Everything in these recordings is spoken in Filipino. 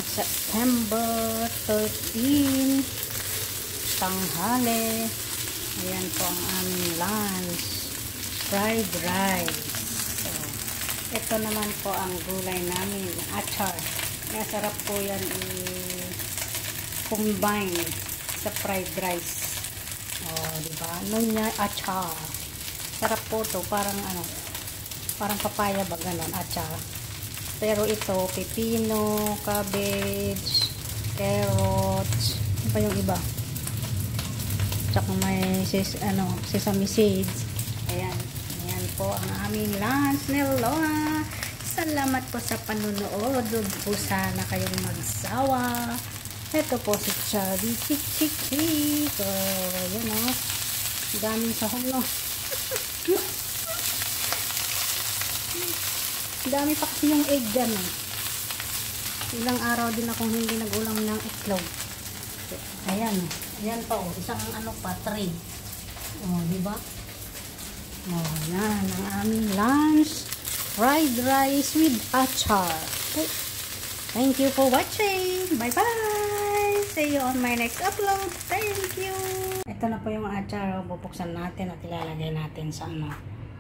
September 13 tanghali. Ayan po ang aming lunch, fried rice. So, ito naman po ang gulay namin, achar. Kaya sarap po yan i-combine sa fried rice. Diba? Nunya achar. Sarap po to, parang parang papaya ba ganon, achar. Pero ito, pepino, cabbage, carrots, ano pa yung iba? Tsaka may sesame seeds. Ayan. Ayan po ang aming lunch ni Lola. Salamat po sa panunood. Huwag po sana kayong magsawa. Ito po si Chubby Chick. So, yun o. Daming sahog no. Dami pa kasi yung egg dyan eh. Ilang araw din akong hindi nag-ulam ng itlog. Ayan. Ayan pa oh. Isang tray. Diba? Yan. Ang aming lunch. Fried rice with achar. Okay. Thank you for watching. Bye-bye. See you on my next upload. Thank you. Ito na po yung achar. Bubuksan natin at ilalagay natin sa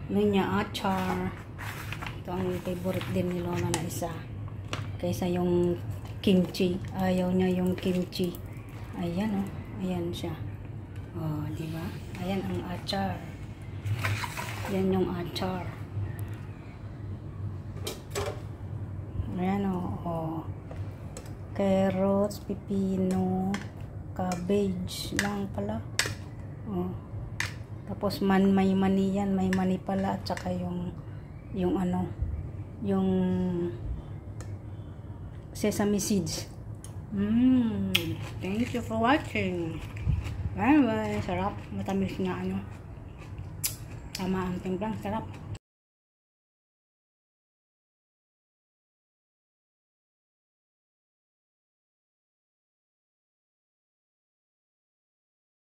Nunya achar. Ito ang favorite din ni Lola na isa. Kaysa yung kimchi. Ayaw niya yung kimchi. Ayan o. Ayan siya. Diba? Ayan ang achar. Yan yung achar. Ayan o. Carrots, pepino, cabbage lang pala. Tapos may mani yan. May mani pala. At saka yung sesame seeds. Thank you for watching. Bye bye. Sarap. Matamis na tama ang timplang. Sarap.